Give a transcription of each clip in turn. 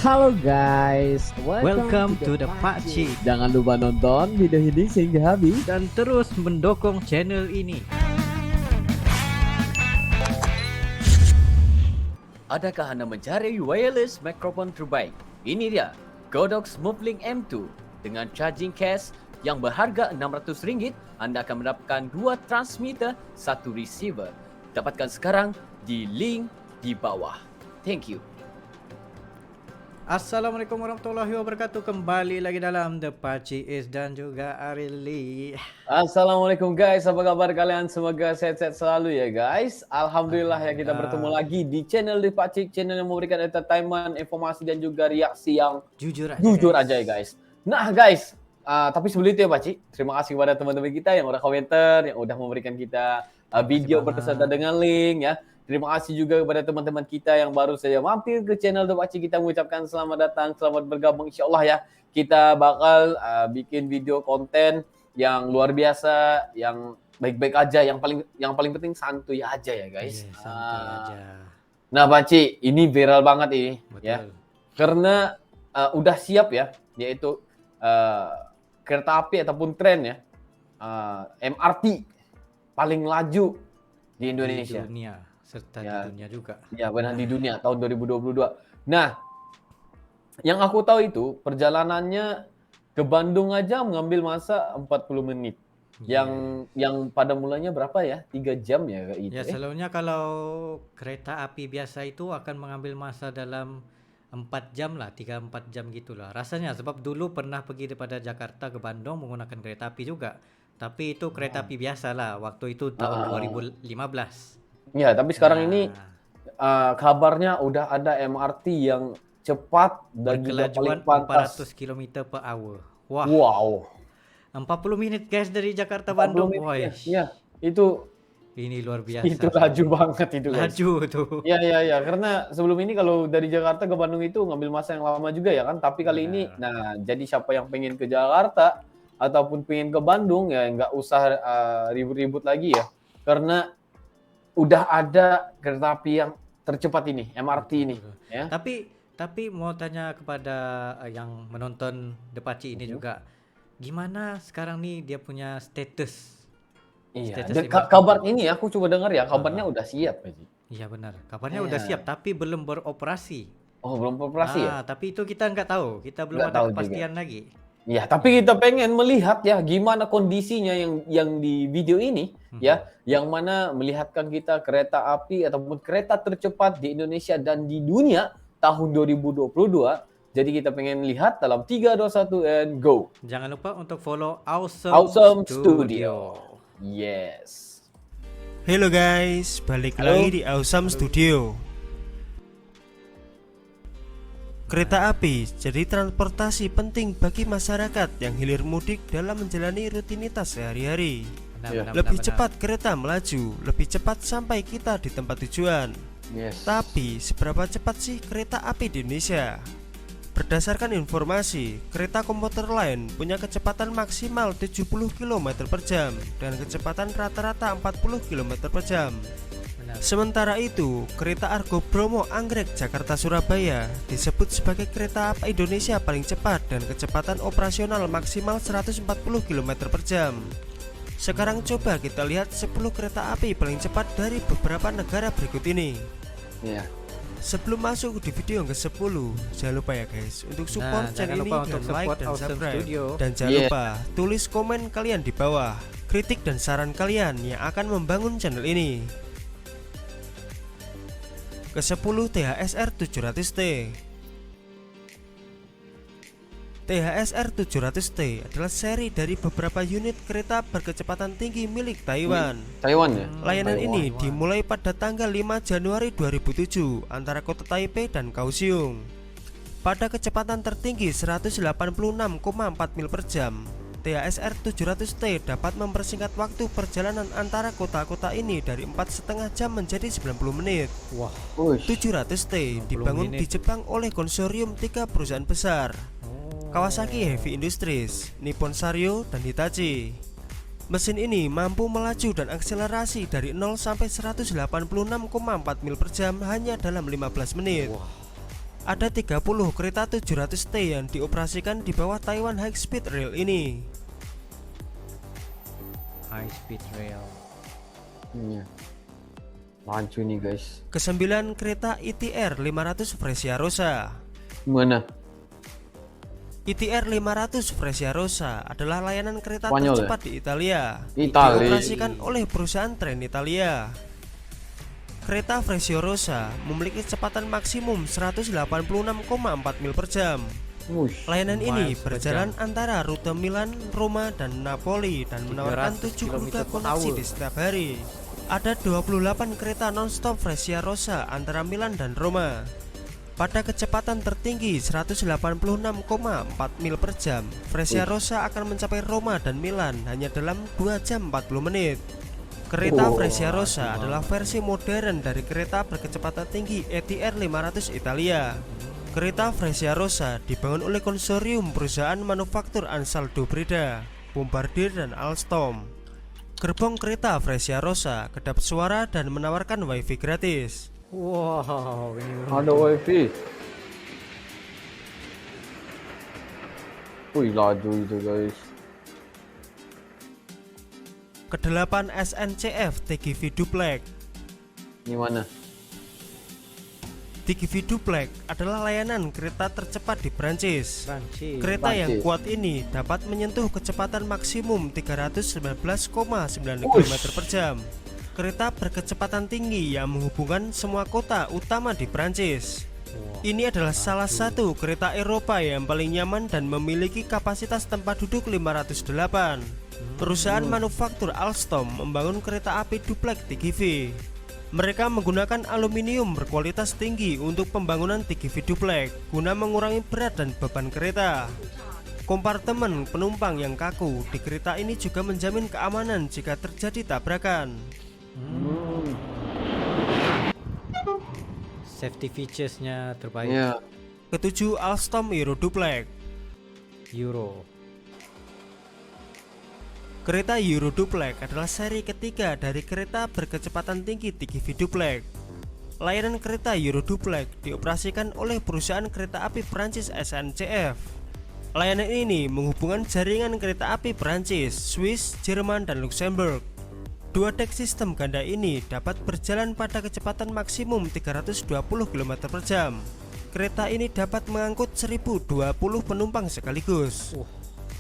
Halo guys, Welcome to the Pakcik. Jangan lupa nonton video ini sehingga habis Dan terus mendukung channel ini. Adakah Anda mencari wireless microphone terbaik? Ini dia, Godox Movelink M2. Dengan charging case yang berharga RM600, Anda akan mendapatkan 2 transmitter, 1 receiver. Dapatkan sekarang di link di bawah. Thank you. Assalamualaikum warahmatullahi wabarakatuh. Kembali lagi dalam The Pakcik Is dan juga Arili. Assalamualaikum guys, apa kabar kalian? Semoga sehat-sehat selalu ya guys. Alhamdulillah ya kita bertemu lagi di channel The Pakcik, channel yang memberikan entertainment, informasi dan juga reaksi yang Jujur aja ya guys. Nah guys, tapi sebelum itu ya Pakcik, terima kasih kepada teman-teman kita yang udah komentar, yang udah memberikan kita video berserta dengan link ya. Terima kasih juga kepada teman-teman kita yang baru saja mampir ke channel The Pakcik. Kita mengucapkan selamat datang, selamat bergabung. Insyaallah ya, kita bakal bikin video konten yang luar biasa, yang baik-baik aja, yang paling penting santuy aja ya guys. Santuy aja. Nah Pakcik, ini viral banget ini. Betul. Ya. Karena udah siap ya, yaitu kereta api ataupun tren ya, MRT paling laju di Indonesia. Di dunia, serta Ya. di dunia juga. Ya benar, di dunia tahun 2022. Nah, yang aku tahu itu perjalanannya ke Bandung aja mengambil masa 40 menit. Yang pada mulanya berapa ya? 3 jam ya kayak gitu. Ya, selalunya kalau kereta api biasa itu akan mengambil masa dalam 4 jam lah, 3-4 jam gitulah. Rasanya sebab dulu pernah pergi daripada Jakarta ke Bandung menggunakan kereta api juga. Tapi itu kereta api biasa lah, waktu itu tahun 2015. Ya, tapi sekarang ini kabarnya udah ada MRT yang cepat dan juga berkelajuan paling pantas. 400 km per hour. Wah, Wow. 40 menit guys dari Jakarta 40 Bandung. menit Woi, ya. Itu ini luar biasa. laju banget itu guys. Laju tuh. Ya, karena sebelum ini kalau dari Jakarta ke Bandung itu ngambil masa yang lama juga ya kan. Tapi kali ini, nah jadi siapa yang pengen ke Jakarta ataupun pengen ke Bandung ya nggak usah ribut-ribut lagi ya. Karena udah ada kereta api yang tercepat ini, MRT ini. Ya. Tapi mau tanya kepada yang menonton The Pakcik ini juga, gimana sekarang nih dia punya status? Iya. Status Dan MRT. kabar ini aku coba dengar ya, kabarnya udah siap Pak Ji. Iya benar, kabarnya udah siap tapi belum beroperasi. Oh, belum beroperasi ya? Tapi itu kita nggak tahu, kita belum Nggak ada tahu kepastian lagi. Ya, tapi kita pengen melihat ya gimana kondisinya yang di video ini ya, yang mana melihatkan kita kereta api ataupun kereta tercepat di Indonesia dan di dunia tahun 2022. Jadi kita pengen lihat dalam 3 2 1 and go. Jangan lupa untuk follow Awesome Studio. Yes. Halo guys, balik Halo. lagi di Awesome Studio. Kereta api jadi transportasi penting bagi masyarakat yang hilir mudik dalam menjalani rutinitas sehari-hari. Lebih cepat kereta melaju, lebih cepat sampai kita di tempat tujuan. Yes. Tapi seberapa cepat sih kereta api di Indonesia? Berdasarkan informasi, kereta komuter lain punya kecepatan maksimal 70 km per jam dan kecepatan rata-rata 40 km per jam. Sementara itu, kereta Argo Bromo Anggrek Jakarta Surabaya disebut sebagai kereta api Indonesia paling cepat dan kecepatan operasional maksimal 140 km per jam. Sekarang coba kita lihat 10 kereta api paling cepat dari beberapa negara berikut ini. Iya. Sebelum masuk di video yang ke-10, jangan lupa ya guys untuk support channel ini dengan like dan subscribe. Dan jangan lupa tulis komen kalian di bawah, kritik dan saran kalian yang akan membangun channel ini. Ke-10 THSR 700T. THSR 700T adalah seri dari beberapa unit kereta berkecepatan tinggi milik Taiwan. Taiwan ya? Layanan ini dimulai pada tanggal 5 Januari 2007 antara kota Taipei dan Kaohsiung. Pada kecepatan tertinggi 186,4 mil per jam, THSR 700T dapat mempersingkat waktu perjalanan antara kota-kota ini dari 4,5 jam menjadi 90 menit. Wah, 700T dibangun di Jepang oleh konsorsium 3 perusahaan besar, Kawasaki Heavy Industries, Nippon Sanyo, dan Hitachi. Mesin ini mampu melaju dan akselerasi dari 0 sampai 186,4 mil per jam hanya dalam 15 menit. Ada 30 kereta 700T yang dioperasikan di bawah Taiwan High Speed Rail ini. High speed rail. Iya. Lanjut nih guys. Kesembilan kereta ITR 500 Freccia Rossa. Mana? ITR 500 Freccia Rossa adalah layanan kereta Spanyol tercepat di Italia. Italia. Dioperasikan oleh perusahaan tren Italia. Kereta Freccia Rossa memiliki kecepatan maksimum 186,4 mil per jam. Wush. Layanan ini Miles per berjalan antara rute Milan, Roma, dan Napoli dan menawarkan 300 7 rute km/h. koneksi di setiap hari. Ada 28 kereta non-stop Freccia Rossa antara Milan dan Roma. Pada kecepatan tertinggi 186,4 mil per jam, Freccia Rossa akan mencapai Roma dan Milan hanya dalam 2 jam 40 menit. Kereta Freccia Rossa adalah versi modern dari kereta berkecepatan tinggi ETR 500 Italia. Kereta Freccia Rossa dibangun oleh konsorsium perusahaan manufaktur Ansaldo Breda, Bombardier, dan Alstom. Gerbong kereta Freccia Rossa kedap suara dan menawarkan wifi gratis. Wow, ini Ada wifi. Wih, laju itu guys. Kedelapan SNCF TGV Duplex. Ini mana? TGV Duplex adalah layanan kereta tercepat di Prancis. Prancis. Kereta yang Prancis. kuat ini dapat menyentuh kecepatan maksimum 319,9 km per jam. Kereta berkecepatan tinggi yang menghubungkan semua kota utama di Prancis. Ini adalah salah satu kereta Eropa yang paling nyaman dan memiliki kapasitas tempat duduk 508. Perusahaan manufaktur Alstom membangun kereta api Duplex TGV. Mereka menggunakan aluminium berkualitas tinggi untuk pembangunan TGV Duplex guna mengurangi berat dan beban kereta. Kompartemen penumpang yang kaku di kereta ini juga menjamin keamanan jika terjadi tabrakan. Safety features-nya terbaik. Iya. Ketujuh, Alstom Euro Duplex. Euro. Kereta Euro Duplex adalah seri ketiga dari kereta berkecepatan tinggi TGV Duplex. Layanan kereta Euro Duplex dioperasikan oleh perusahaan kereta api Prancis SNCF. Layanan ini menghubungkan jaringan kereta api Prancis, Swiss, Jerman, dan Luxembourg. Dua dek sistem ganda ini dapat berjalan pada kecepatan maksimum 320 km per jam. Kereta ini dapat mengangkut 1020 penumpang sekaligus.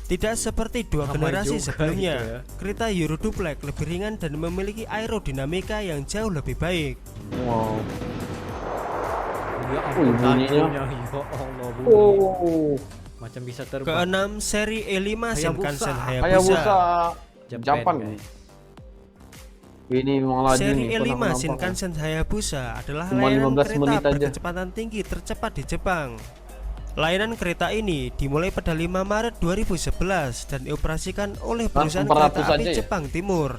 Tidak seperti dua Ramai generasi juga sebelumnya, gitu ya. kereta Euro Duplex lebih ringan dan memiliki aerodinamika yang jauh lebih baik. Wow. Ya Wih, ampun, bunyinya. lagunya. Ya Allah, bunyi. Oh. Macam bisa terbang. Keenam, seri E5 Shinkansen Hayabusa. Hayabusa. Japan. guys. Ini memang laju Seri nih. E5 Pernah Shinkansen Hayabusa adalah Cuma layanan 15 kereta menit aja. berkecepatan tinggi tercepat di Jepang. Layanan kereta ini dimulai pada 5 Maret 2011 dan dioperasikan oleh perusahaan 400 kereta api aja ya? Jepang Timur.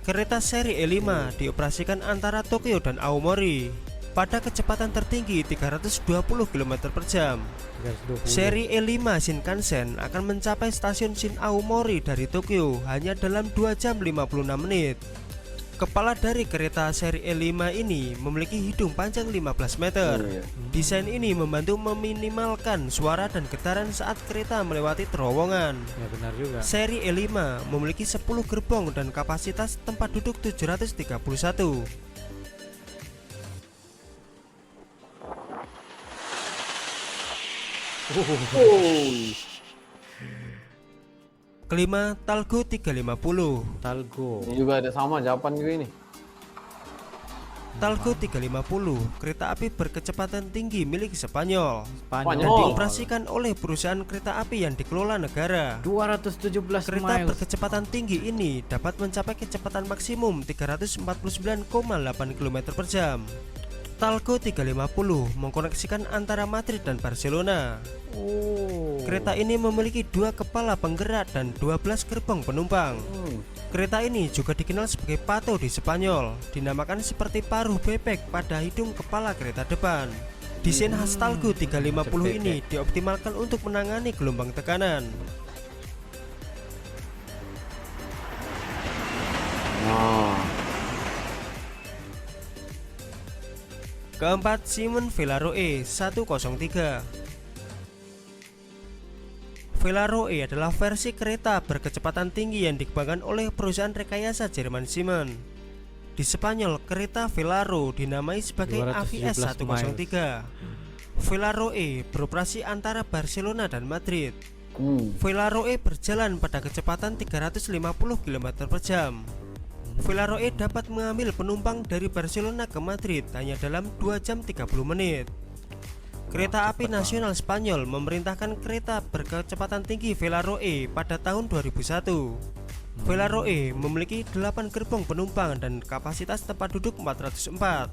Kereta seri E5 dioperasikan antara Tokyo dan Aomori pada kecepatan tertinggi 320 km per jam. 320. Seri E5 Shinkansen akan mencapai stasiun Shin Aomori dari Tokyo hanya dalam 2 jam 56 menit. Kepala dari kereta seri E5 ini memiliki hidung panjang 15 meter. Iya. Desain ini membantu meminimalkan suara dan getaran saat kereta melewati terowongan. Ya benar juga. Seri E5 memiliki 10 gerbong dan kapasitas tempat duduk 731. Kelima, Talgo 350. Talgo. Ini juga ada sama Japan juga ini. Talgo 350, kereta api berkecepatan tinggi milik Spanyol dan Spanyol. dioperasikan oleh perusahaan kereta api yang dikelola negara. 217 Kereta miles. berkecepatan tinggi ini dapat mencapai kecepatan maksimum 349,8 km per jam. Talgo 350 mengkoneksikan antara Madrid dan Barcelona. Oh. Kereta ini memiliki 2 kepala penggerak dan 12 gerbong penumpang. Kereta ini juga dikenal sebagai pato di Spanyol, dinamakan seperti paruh bebek pada hidung kepala kereta depan. Desain khas Talgo 350 ini dioptimalkan untuk menangani gelombang tekanan. Nah, Keempat, Simon Velaroe 103. Velaroe adalah versi kereta berkecepatan tinggi yang dikembangkan oleh perusahaan rekayasa Jerman Siemens. Di Spanyol, kereta Velaro dinamai sebagai 217 AVS 103. Velaroe beroperasi antara Barcelona dan Madrid. Velaroe berjalan pada kecepatan 350 km per jam. Velaroe dapat mengambil penumpang dari Barcelona ke Madrid hanya dalam 2 jam 30 menit. Kereta api nasional Spanyol memerintahkan kereta berkecepatan tinggi Velaroe pada tahun 2001. Velaroe memiliki 8 gerbong penumpang dan kapasitas tempat duduk 404.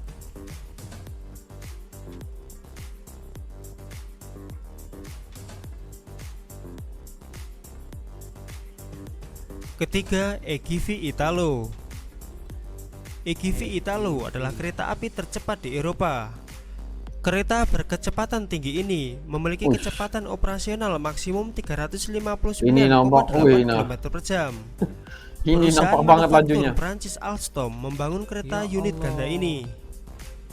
Ketiga, EGV Italo. EGV Italo adalah kereta api tercepat di Eropa. Kereta berkecepatan tinggi ini memiliki kecepatan operasional maksimum 359,8 Ini nampak, km per jam. Ini nampak banget lajunya. Prancis Alstom membangun kereta unit ganda ini.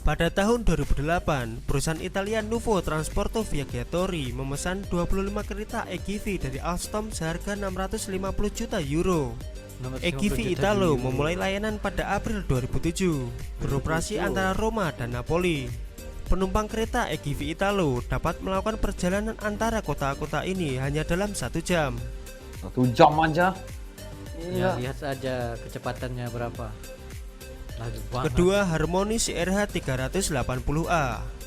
Pada tahun 2008, perusahaan Italia Nuovo Trasporto Viaggiatori memesan 25 kereta EGV dari Alstom seharga 650 juta euro. EGV Italo memulai layanan pada April 2007, beroperasi antara Roma dan Napoli. Penumpang kereta EGV Italo dapat melakukan perjalanan antara kota-kota ini hanya dalam 1 jam. 1 jam aja. Ya, lihat saja kecepatannya berapa. Laju banget. Kedua, Harmony CRH 380A.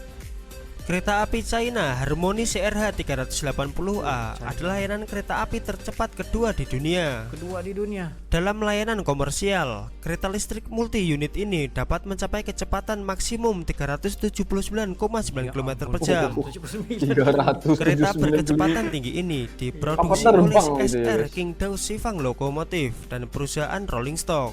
Kereta api China Harmony CRH 380A adalah layanan kereta api tercepat kedua di dunia. Dalam layanan komersial, kereta listrik multi-unit ini dapat mencapai kecepatan maksimum 379,9 km per jam. 300. Kereta berkecepatan tinggi ini diproduksi Apa oleh terbang, SR guys? Qingdao Shifang Lokomotif dan perusahaan Rolling Stock.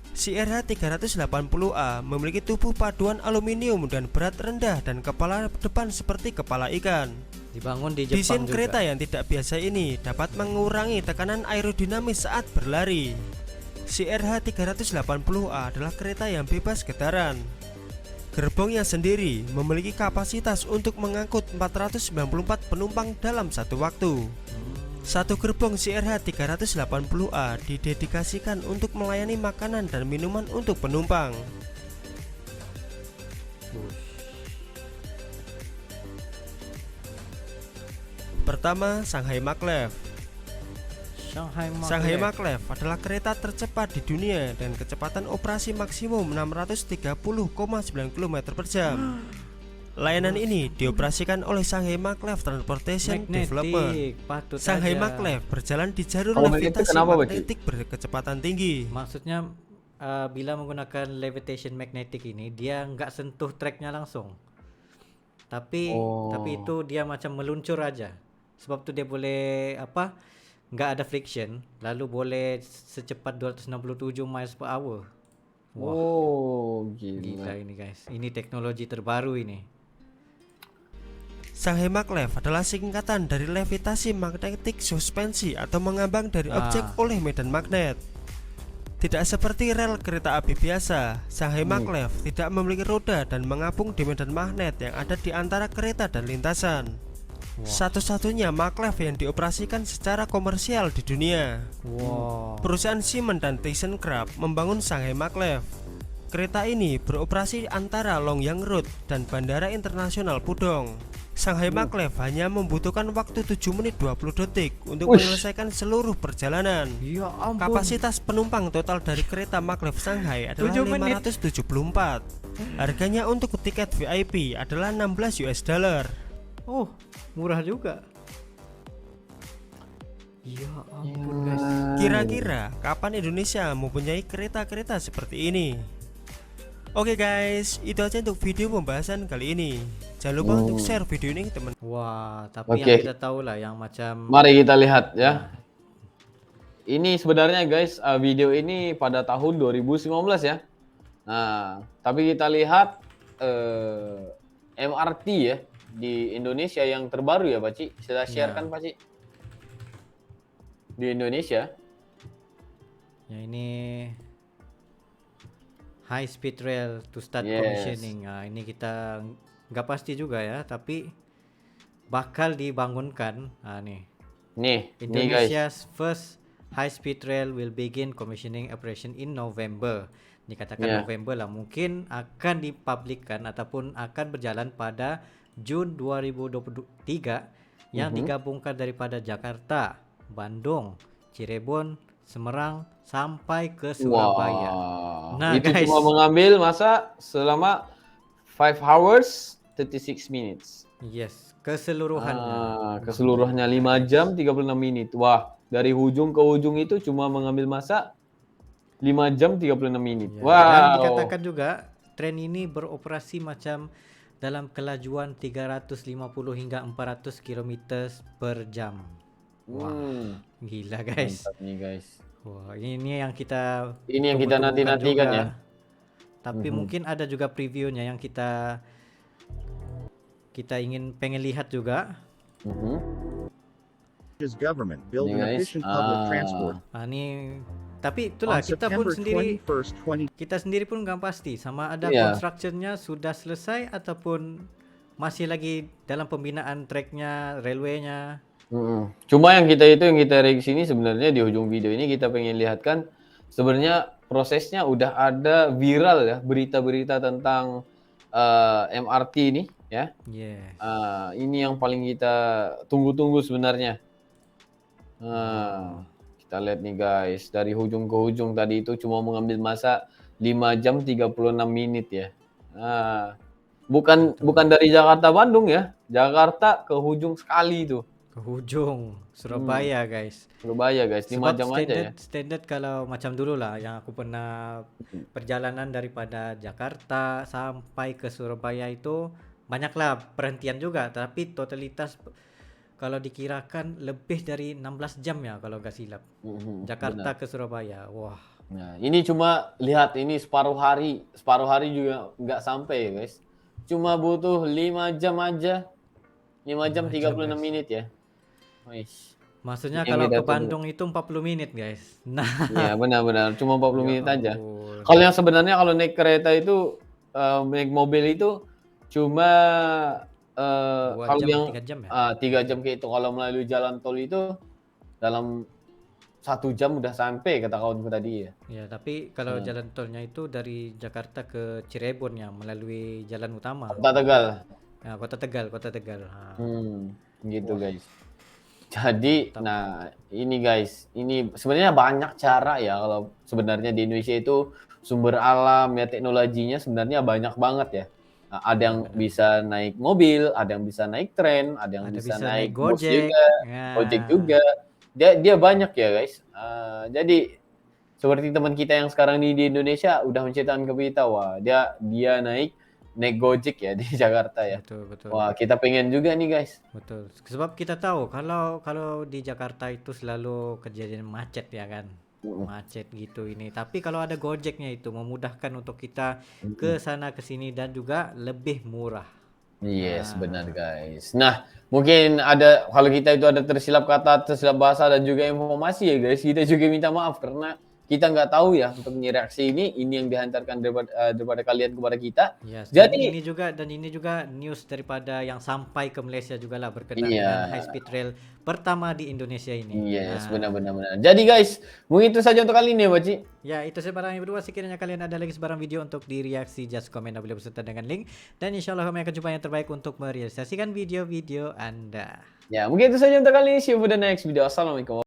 CRH 380A memiliki tubuh paduan aluminium dan berat rendah dan kepala depan seperti kepala ikan. Dibangun di Jepang Desain juga. kereta yang tidak biasa ini dapat mengurangi tekanan aerodinamis saat berlari. CRH 380A adalah kereta yang bebas getaran. Gerbongnya sendiri memiliki kapasitas untuk mengangkut 494 penumpang dalam satu waktu. Satu gerbong CRH 380A didedikasikan untuk melayani makanan dan minuman untuk penumpang. Pertama, Shanghai Maglev. Shanghai Maglev adalah kereta tercepat di dunia dan kecepatan operasi maksimum 630,9 km per jam. Layanan ini dioperasikan oleh Shanghai Maglev Transportation Development. Patut Shanghai aja. Maglev berjalan di jalur Kalau magnetik levitasi kenapa, Pak, Ci? magnetik berkecepatan tinggi. Maksudnya bila menggunakan levitation magnetic ini dia nggak sentuh tracknya langsung. Tapi itu dia macam meluncur aja. Sebab tu dia boleh nggak ada friction, lalu boleh secepat 267 miles per hour. Wah, gila ini guys. Ini teknologi terbaru ini. Shanghai Maglev adalah singkatan dari levitasi magnetik suspensi atau mengambang dari objek oleh medan magnet. Tidak seperti rel kereta api biasa, Shanghai Maglev tidak memiliki roda dan mengapung di medan magnet yang ada di antara kereta dan lintasan. Satu-satunya maglev yang dioperasikan secara komersial di dunia. Perusahaan Siemens dan ThyssenKrupp membangun Shanghai Maglev. Kereta ini beroperasi antara Longyang Road dan Bandara Internasional Pudong. Shanghai Maglev hanya membutuhkan waktu 7 menit 20 detik untuk menyelesaikan seluruh perjalanan. Ya ampun. Kapasitas penumpang total dari kereta Maglev Shanghai adalah 574. Harganya untuk tiket VIP adalah $16. Oh, murah juga. Ya ampun guys. Kira-kira kapan Indonesia mempunyai kereta-kereta seperti ini? Oke guys, itu aja untuk video pembahasan kali ini. Jangan lupa untuk share video ini teman. Wah, tapi Oke. yang kita tahu lah yang macam Mari kita lihat ya. Ini sebenarnya guys, video ini pada tahun 2019 ya. Nah, tapi kita lihat MRT ya di Indonesia yang terbaru ya, Pak Ci. Saya share kan, Pak Ci? Di Indonesia. ya ini high speed rail to start Yes. commissioning. Ini kita nggak pasti juga ya, tapi bakal dibangunkan. Nih. Nih guys. Indonesia's first high speed rail will begin commissioning operation in November. Dikatakan Yeah. November lah, mungkin akan dipublikkan ataupun akan berjalan pada Jun 2023 yang digabungkan daripada Jakarta, Bandung, Cirebon, Semarang sampai ke Surabaya. Wah, Nah, itu guys. cuma mengambil masa selama 5 hours 36 minutes. Yes, keseluruhannya. Keseluruhannya 5 jam 36 menit. Wah, dari hujung ke ujung itu cuma mengambil masa 5 jam 36 menit. Ya, Wow. dan dikatakan juga tren ini beroperasi macam dalam kelajuan 350 hingga 400 km per jam. Gila guys. Mantap nih guys. Wah, ini yang kita Ini yang kita tunggu-tunggukan nanti-nantikan juga. ya. Tapi mungkin ada juga previewnya yang kita pengen lihat juga. His government build Ini an guys. efficient public transport. Ini tapi itulah On kita pun September sendiri 21st, 20 kita sendiri pun nggak pasti sama ada Iya. construction-nya sudah selesai ataupun masih lagi dalam pembinaan tracknya, railway-nya. Cuma yang kita reaksi sini sebenarnya di ujung video ini kita pengen lihatkan sebenarnya prosesnya udah ada viral ya berita-berita tentang MRT ini ya. Yes. Ini yang paling kita tunggu-tunggu sebenarnya. Kita lihat nih guys, dari ujung ke ujung tadi itu cuma mengambil masa 5 jam 36 menit ya. Bukan dari Jakarta Bandung ya. Jakarta ke ujung sekali itu. Ke ujung Surabaya guys. Surabaya guys, 5 Sebab jam aja ya. standard kalau macam dulu lah yang aku pernah perjalanan daripada Jakarta sampai ke Surabaya itu banyaklah perhentian juga, tapi totalitas kalau dikirakan lebih dari 16 jam ya kalau nggak silap. Jakarta ke Surabaya. Wah. Nah, ini cuma lihat ini separuh hari juga nggak sampai ya guys. Cuma butuh 5 jam aja. 5 jam 36 menit ya. Wih. Maksudnya Ini kalau kita ke tunggu. Bandung itu 40 menit guys. Nah, Ya benar-benar cuma 40 menit aja. ampun. Kalau yang sebenarnya kalau naik kereta itu naik mobil itu cuma 2 kalau jam, yang 3 jam ya? 3 jam kayak itu kalau melalui jalan tol itu dalam 1 jam udah sampai kata kawanku tadi ya. Ya, tapi kalau jalan tolnya itu dari Jakarta ke Cirebon ya melalui jalan utama. Kota Tegal. Ya, Kota Tegal. Gitu guys. Jadi, nah ini guys, ini sebenarnya banyak cara ya kalau sebenarnya di Indonesia itu sumber alam ya teknologinya sebenarnya banyak banget ya. Nah, ada yang bisa naik mobil, ada yang bisa naik tren, ada yang Ada bisa bisa naik naik bus Gojek. juga, Ya. Gojek juga. Dia banyak ya guys. Jadi seperti teman kita yang sekarang di Indonesia udah menceritakan ke kita, wah dia naik Gojek ya di Jakarta ya. Betul. Wah kita pengen juga nih guys. Betul. Sebab kita tahu kalau di Jakarta itu selalu kejadian macet ya kan. Macet gitu ini. Tapi kalau ada Gojeknya itu memudahkan untuk kita ke sana ke sini dan juga lebih murah. Yes, benar guys. Nah, mungkin ada kalau kita itu ada tersilap kata, tersilap bahasa dan juga informasi ya guys. Kita juga minta maaf karena kita nggak tahu ya untuk reaksi ini yang dihantarkan daripada kalian kepada kita. Yes, Jadi dan ini juga news daripada yang sampai ke Malaysia juga lah berkenaan Iya. dengan high speed rail pertama di Indonesia ini. yes, Nah, benar. Jadi guys, mungkin itu saja untuk kali ini ya, Baci. Ya, itu sebarang yang berdua. Sekiranya kalian ada lagi sebarang video untuk direaksi, just komen dan boleh beserta dengan link. Dan insya Allah kami akan jumpa yang terbaik untuk merealisasikan video-video Anda. Ya, mungkin itu saja untuk kali ini. See you for the next video. Assalamualaikum.